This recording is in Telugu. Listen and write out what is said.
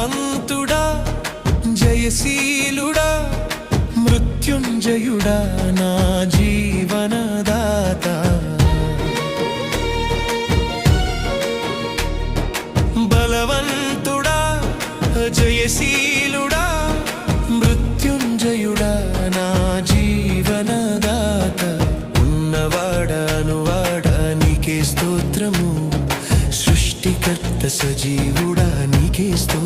బలవంతుడా జయశీలుడా మృత్యుంజయుడా నా జీవనదాత బలవంతుడా జయశీలుడా మృత్యుంజయుడా నా జీవనదాత ఉన్నవాడా నీకే స్తోత్రము సృష్టికర్త సజీవుడా నీకే స్తోత్రము